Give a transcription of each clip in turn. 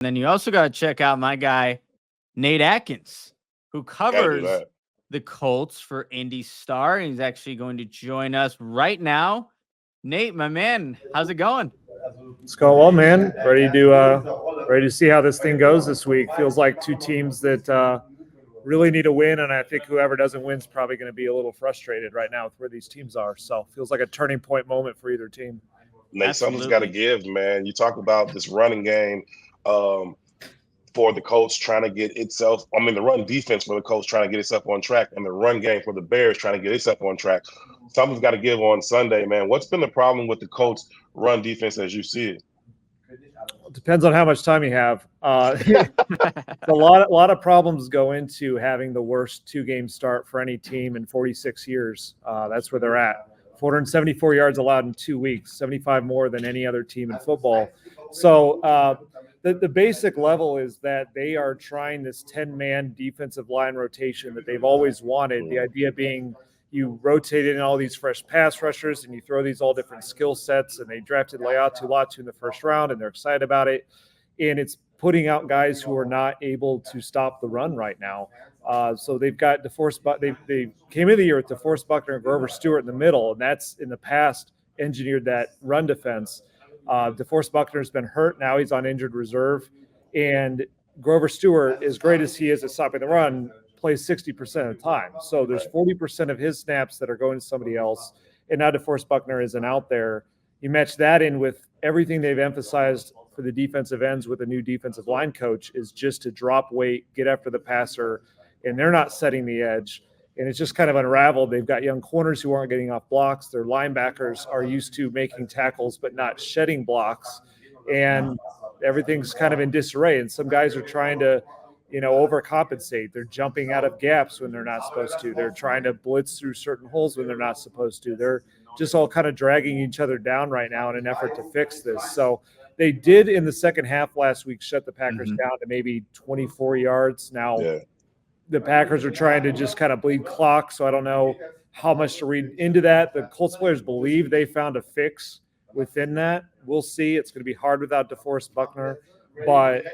then you also got to check out my guy, Nate Atkins, who covers the Colts for Indy Star. And he's actually going to join us right now. Nate, my man, how's it going? It's going well, man. Ready to see how this thing goes this week. Feels like two teams that really need a win, and I think whoever doesn't win is probably going to be a little frustrated right now with where these teams are. So feels like a turning point moment for either team. Nate, something's got to give, man. You talk about this running game for the Colts trying to get itself – the run defense for the Colts trying to get itself on track, and the run game for the Bears trying to get itself on track. Something's got to give on Sunday, man. What's been the problem with the Colts run defense as you see it? It depends on how much time you have. A lot of problems go into having the worst two-game start for any team in 46 years. That's where they're at. 474 yards allowed in 2 weeks, 75 more than any other team in football. So the basic level is that they are trying this 10-man defensive line rotation that they've always wanted. The idea being you rotate in all these fresh pass rushers and you throw these all different skill sets, and they drafted Latu in the first round and they're excited about it. And it's putting out guys who are not able to stop the run right now. So they've got DeForest, but they came into the year with DeForest Buckner and Grover Stewart in the middle, and that's in the past engineered that run defense. DeForest Buckner's been hurt. Now he's on injured reserve, and Grover Stewart, as great as he is at stopping the run, plays 60% of the time. So there's 40% of his snaps that are going to somebody else, and now DeForest Buckner isn't out there. You match that in with everything they've emphasized for the defensive ends with a new defensive line coach is just to drop weight, get after the passer, and they're not setting the edge. And it's just kind of unraveled. They've got young corners who aren't getting off blocks. Their linebackers are used to making tackles but not shedding blocks. And everything's kind of in disarray. And some guys are trying to, overcompensate. They're jumping out of gaps when they're not supposed to. They're trying to blitz through certain holes when they're not supposed to. They're just all kind of dragging each other down right now in an effort to fix this. So they did in the second half last week shut the Packers down to maybe 24 yards. Now the Packers are trying to just kind of bleed clock, so I don't know how much to read into that. The Colts players believe they found a fix within that. We'll see. It's going to be hard without DeForest Buckner. But,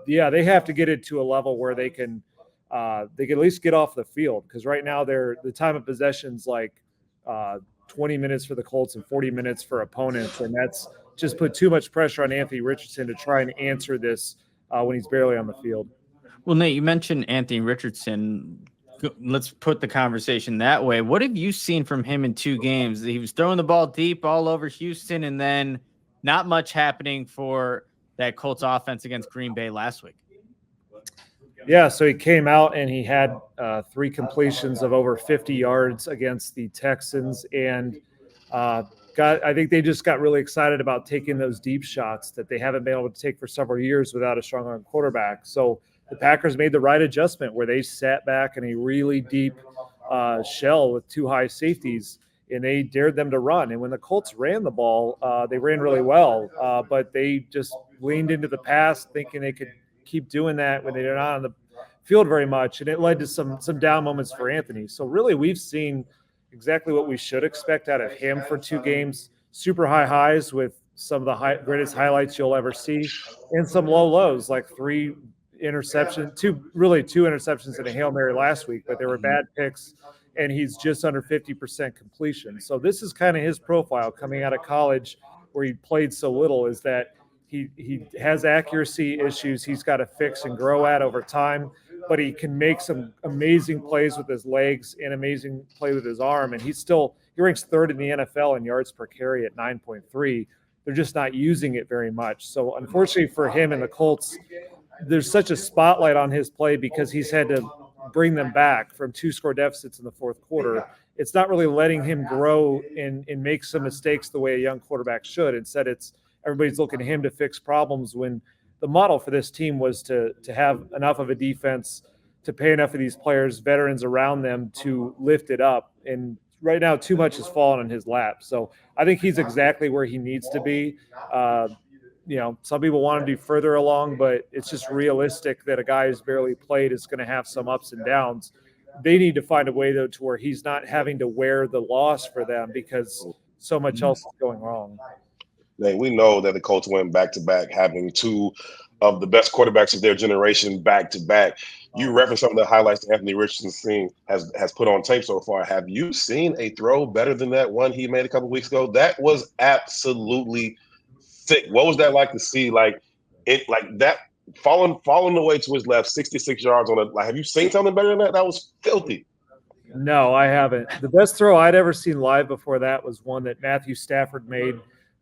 they have to get it to a level where they can at least get off the field, because right now the time of possession's like 20 minutes for the Colts and 40 minutes for opponents, and that's just put too much pressure on Anthony Richardson to try and answer this when he's barely on the field. Well, Nate, you mentioned Anthony Richardson. Let's put the conversation that way. What have you seen from him in 2 games? He was throwing the ball deep all over Houston, and then not much happening for that Colts offense against Green Bay last week. Yeah, so he came out and he had 3 completions of over 50 yards against the Texans, and I think they just got really excited about taking those deep shots that they haven't been able to take for several years without a strong arm quarterback. So the Packers made the right adjustment where they sat back in a really deep shell with 2 high safeties, and they dared them to run. And when the Colts ran the ball, they ran really well, but they just leaned into the pass thinking they could keep doing that when they're not on the field very much, and it led to some down moments for Anthony. So really we've seen exactly what we should expect out of him for 2 games, super high highs with some of the greatest highlights you'll ever see, and some low lows, like 2 interceptions and a Hail Mary last week, but they were bad picks, and he's just under 50% completion. So this is kind of his profile coming out of college, where he played so little, is that he has accuracy issues he's got to fix and grow at over time, but he can make some amazing plays with his legs and amazing play with his arm, and he ranks 3rd in the NFL in yards per carry at 9.3. They're just not using it very much. So unfortunately for him and the Colts, there's such a spotlight on his play because he's had to bring them back from 2-score deficits in the fourth quarter. It's not really letting him grow and make some mistakes the way a young quarterback should. Instead, everybody's looking at him to fix problems, when the model for this team was to have enough of a defense, to pay enough of these players, veterans around them, to lift it up. And right now, too much has fallen on his lap. So I think he's exactly where he needs to be. Some people want him to be further along, but it's just realistic that a guy who's barely played is going to have some ups and downs. They need to find a way, though, to where he's not having to wear the loss for them because so much else is going wrong. We know that the Colts went back-to-back, having 2 of the best quarterbacks of their generation back to back. You referenced some of the highlights that Anthony Richardson has put on tape so far. Have you seen a throw better than that one he made a couple weeks ago? That was absolutely sick. What was that like to see? Like that falling away to his left, 66 yards on it. Like, have you seen something better than that? That was filthy. No, I haven't. The best throw I'd ever seen live before that was one that Matthew Stafford made.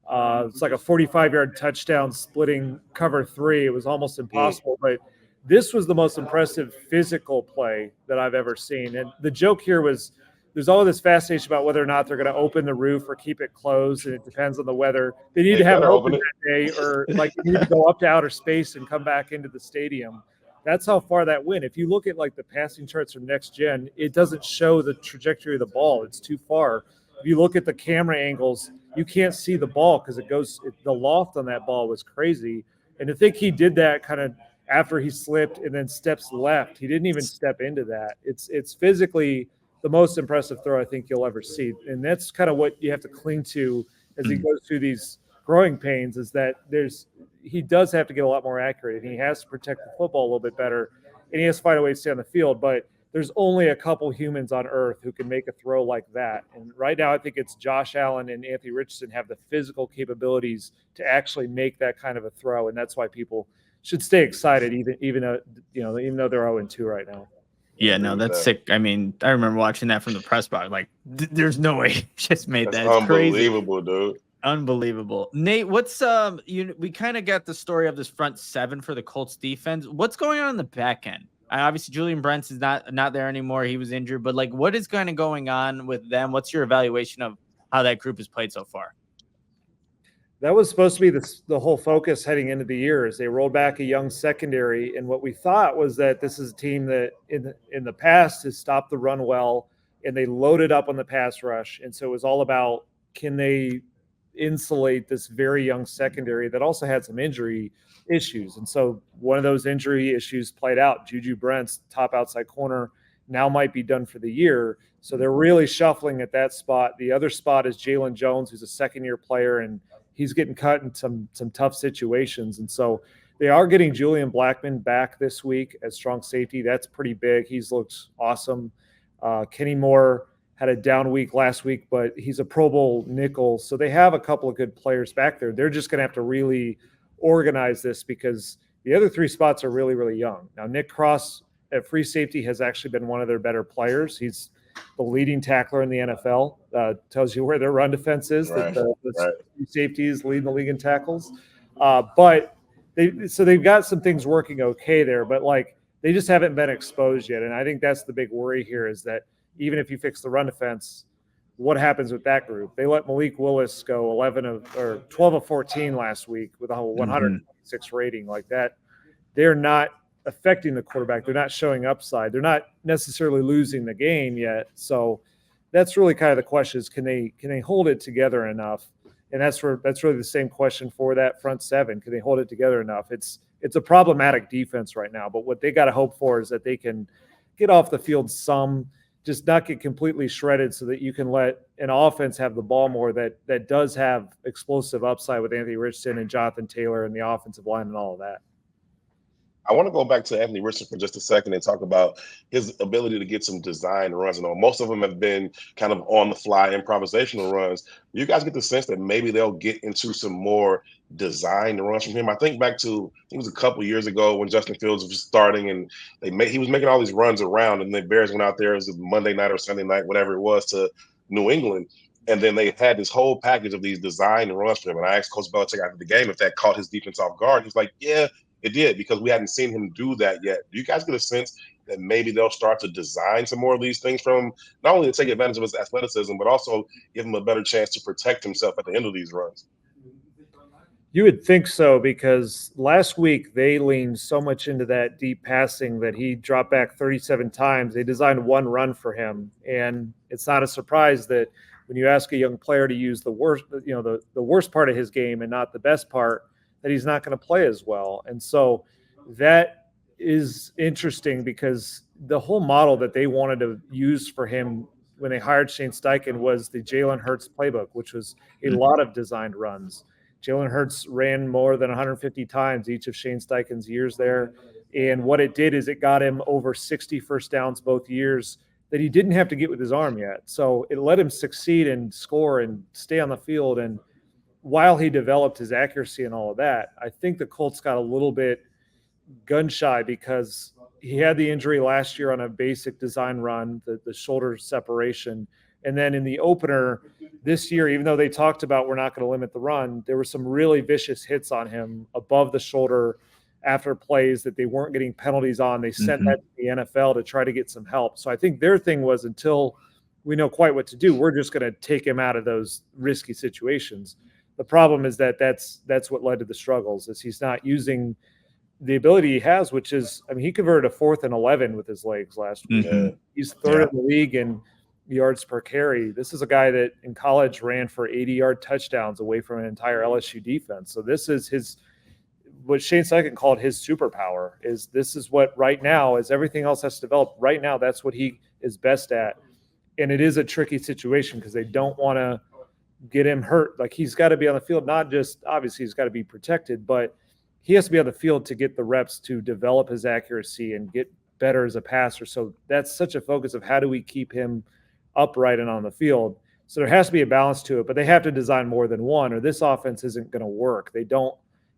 It's like a 45-yard touchdown splitting cover 3. It was almost impossible, but this was the most impressive physical play that I've ever seen. And the joke here was there's all this fascination about whether or not they're going to open the roof or keep it closed, and it depends on the weather. They need to have it open that day, or like they need to go up to outer space and come back into the stadium. That's how far that went. If you look at like the passing charts from Next Gen, it doesn't show the trajectory of the ball. It's too far. If you look at the camera angles, you can't see the ball because the loft on that ball was crazy. And to think he did that kind of after he slipped and then steps left, he didn't even step into that. It's physically the most impressive throw I think you'll ever see. And that's kind of what you have to cling to as he goes through these growing pains, is that he does have to get a lot more accurate, and he has to protect the football a little bit better, and he has to find a way to stay on the field. But there's only a couple humans on earth who can make a throw like that. And right now I think it's Josh Allen and Anthony Richardson have the physical capabilities to actually make that kind of a throw. And that's why people should stay excited, even though they're 0-2 right now. Yeah, no, that's sick. I mean, I remember watching that from the press box. Like, there's no way he just made that. It's unbelievable, crazy. Dude. Unbelievable. Nate, what's we kind of got the story of this front 7 for the Colts defense. What's going on in the back end? Obviously, Julian Brents is not there anymore. He was injured, but like, what is kind of going on with them? What's your evaluation of how that group has played so far? That was supposed to be the whole focus heading into the year, as they rolled back a young secondary. And what we thought was that this is a team that in the past has stopped the run well, and they loaded up on the pass rush. And so it was all about, can they insulate this very young secondary that also had some injury issues. And so one of those injury issues played out. Juju Brents, top outside corner, now might be done for the year. So they're really shuffling at that spot. The other spot is Jalen Jones, who's a second-year player, and he's getting cut in some tough situations. And so they are getting Julian Blackmon back this week as strong safety. That's pretty big. He's looked awesome. Kenny Moore had a down week last week, but he's a Pro Bowl nickel. So they have a couple of good players back there. They're just going to have to really organize this because the other 3 spots are really, really young. Now, Nick Cross at free safety has actually been one of their better players. He's the leading tackler in the NFL. Tells you where their run defense is. Right. The free safeties leading the league in tackles. But they've got some things working okay there, but like they just haven't been exposed yet. And I think that's the big worry here, is that even if you fix the run defense, what happens with that group? They let Malik Willis go 12 of 14 last week with a 106 rating like that. They're not affecting the quarterback. They're not showing upside. They're not necessarily losing the game yet. So that's really kind of the question, is can they hold it together enough? And that's really the same question for that front 7. Can they hold it together enough? It's a problematic defense right now, but what they got to hope for is that they can get off the field some, just not get completely shredded, so that you can let an offense have the ball more that does have explosive upside with Anthony Richardson and Jonathan Taylor and the offensive line and all of that. I want to go back to Anthony Richardson for just a second and talk about his ability to get some design runs. And most of them have been kind of on-the-fly improvisational runs. You guys get the sense that maybe they'll get into some more design runs from him. I think back to, I think it was a couple years ago when Justin Fields was starting, and he was making all these runs around, and the Bears went out there, it was Monday night or Sunday night, whatever it was, to New England. And then they had this whole package of these design runs for him. And I asked Coach Belichick after the game if that caught his defense off guard. He's like, yeah, it did, because we hadn't seen him do that yet. Do you guys get a sense that maybe they'll start to design some more of these things from, not only to take advantage of his athleticism, but also give him a better chance to protect himself at the end of these runs? You would think so, because last week they leaned so much into that deep passing that he dropped back 37 times. They designed one run for him, and it's not a surprise that when you ask a young player to use the worst part of his game and not the best part, that he's not going to play as well. And so that is interesting, because the whole model that they wanted to use for him when they hired Shane Steichen was the Jalen Hurts playbook, which was a lot of designed runs. Jalen Hurts ran more than 150 times each of Shane Steichen's years there. And what it did is it got him over 60 first downs both years that he didn't have to get with his arm yet. So it let him succeed and score and stay on the field. And while he developed his accuracy and all of that, I think the Colts got a little bit gun shy because he had the injury last year on a basic design run, the shoulder separation. And then in the opener this year, even though they talked about we're not going to limit the run, there were some really vicious hits on him above the shoulder after plays that they weren't getting penalties on. They sent that to the NFL to try to get some help. So I think their thing was, until we know quite what to do, we're just going to take him out of those risky situations. The problem is that that's what led to the struggles, is he's not using the ability he has, which is, I mean, he converted a 4th and 11 with his legs last week. He's third in the league in yards per carry. This is a guy that in college ran for 80-yard touchdowns away from an entire LSU defense. So this is what Shane Steichen called his superpower. This is what right now, as everything else has to develop, right now that's what he is best at. And it is a tricky situation because they don't want to get him hurt. Like, he's got to be on the field, not just, obviously he's got to be protected, but he has to be on the field to get the reps to develop his accuracy and get better as a passer. So that's such a focus of how do we keep him upright and on the field. So there has to be a balance to it, but they have to design more than one, or this offense isn't going to work.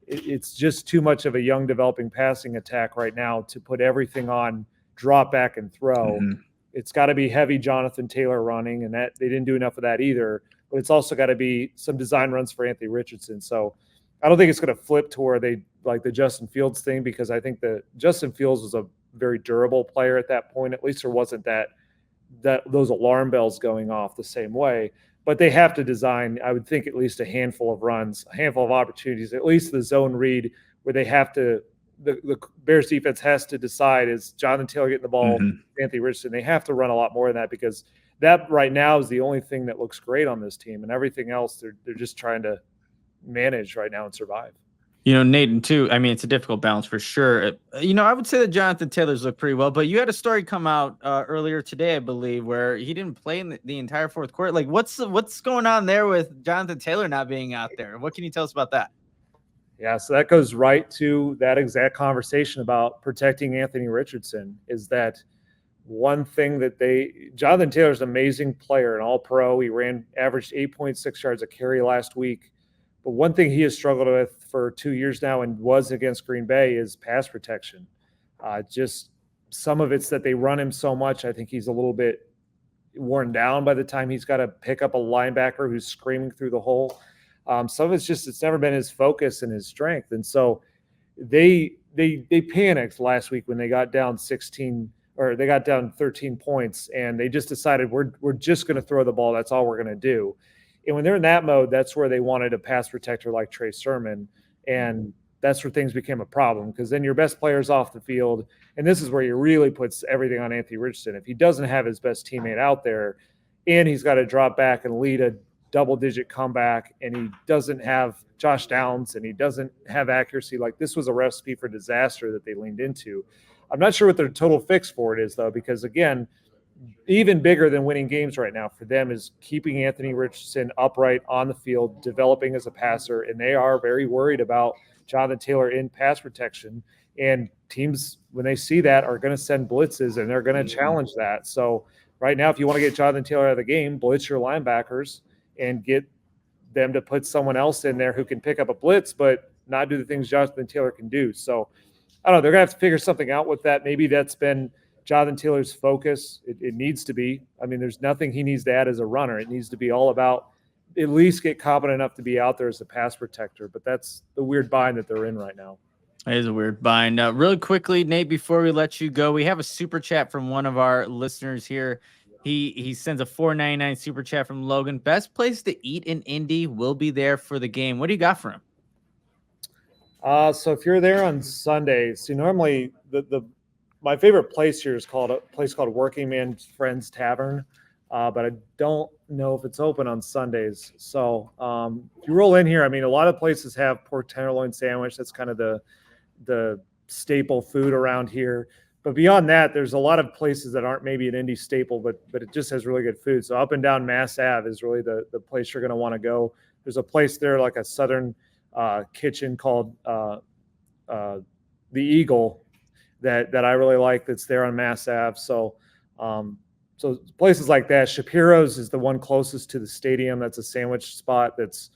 It's just too much of a young developing passing attack right now to put everything on drop back and throw. It's got to be heavy Jonathan Taylor running, and that they didn't do enough of that either. But it's also got to be some design runs for Anthony Richardson. So I don't think it's going to flip to where they like the Justin Fields thing, because I think that Justin Fields was a very durable player at that point. At least there wasn't that those alarm bells going off the same way. But they have to design, I would think, at least a handful of runs, a handful of opportunities, at least the zone read where they have to the Bears defense has to decide, is Jonathan Taylor getting the ball, Anthony Richardson. They have to run a lot more than that, because that right now is the only thing that looks great on this team, and everything else they're just trying to manage right now and survive. You know, Nathan, too, I mean, it's a difficult balance for sure. You know, I would say that Jonathan Taylor's looked pretty well, but you had a story come out earlier today, I believe, where he didn't play in the entire fourth quarter. Like, what's going on there with Jonathan Taylor not being out there? What can you tell us about that? Yeah, so that goes right to that exact conversation about protecting Anthony Richardson. Is that one thing that Jonathan Taylor's an amazing player, an all-pro. He averaged 8.6 yards a carry last week. But one thing he has struggled with for 2 years now, and was against Green Bay, is pass protection. Just some of it's that they run him so much. I think he's a little bit worn down by the time he's got to pick up a linebacker who's screaming through the hole. Some of it's just, it's never been his focus and his strength. And so they panicked last week when they got down 16, or they got down 13 points, and they just decided we're just going to throw the ball. That's all we're going to do. And when they're in that mode, that's where they wanted a pass protector like Trey Sermon. And that's where things became a problem, because then your best player's off the field. And this is where he really puts everything on Anthony Richardson. If he doesn't have his best teammate out there, and he's got to drop back and lead a double-digit comeback, and he doesn't have Josh Downs, and he doesn't have accuracy, like, this was a recipe for disaster that they leaned into. I'm not sure what their total fix for it is, though, because, again, even bigger than winning games right now for them is keeping Anthony Richardson upright on the field, developing as a passer, and they are very worried about Jonathan Taylor in pass protection. And teams, when they see that, are going to send blitzes, and they're going to challenge that. So right now, if you want to get Jonathan Taylor out of the game, blitz your linebackers and get them to put someone else in there who can pick up a blitz but not do the things Jonathan Taylor can do. So I don't know. They're going to have to figure something out with that. Maybe that's been Jonathan Taylor's focus. It needs to be. I mean, there's nothing he needs to add as a runner. It needs to be all about at least get competent enough to be out there as a pass protector. But that's the weird bind that they're in right now. It is a weird bind. Really quickly, Nate, before we let you go, we have a super chat from one of our listeners here. He sends a $4.99 super chat from Logan. Best place to eat in Indy. Will be there for the game. What do you got for him? So if you're there on Sundays, normally my favorite place here is a place called Working Man's Friends Tavern, but I don't know if it's open on Sundays. So if you roll in here, I mean, a lot of places have pork tenderloin sandwich. That's kind of the staple food around here. But beyond that, there's a lot of places that aren't maybe an Indy staple, but it just has really good food. So up and down Mass Ave is really the place you're going to want to go. There's a place there, like a Southern kitchen called the Eagle that I really like. That's there on Mass Ave. So places like that. Shapiro's is the one closest to the stadium. That's a sandwich spot that's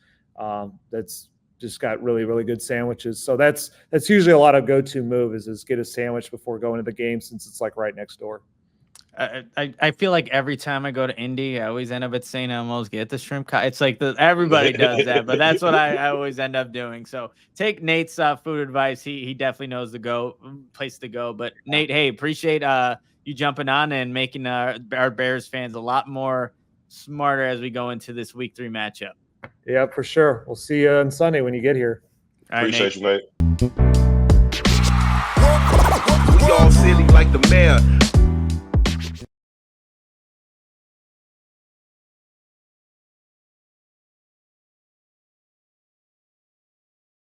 just got really, really good sandwiches. So that's usually a lot of go-to move is get a sandwich before going to the game, since it's like right next door. I feel like every time I go to Indy, I always end up at St. Elmo's, get the shrimp. It's like everybody does that, but that's what I always end up doing. So take Nate's food advice. He definitely knows the place to go. But Nate, hey, appreciate you jumping on and making our Bears fans a lot more smarter as we go into this Week 3 matchup. Yeah, for sure. We'll see you on Sunday when you get here. All right, Appreciate you, Nate. We all silly like the mayor.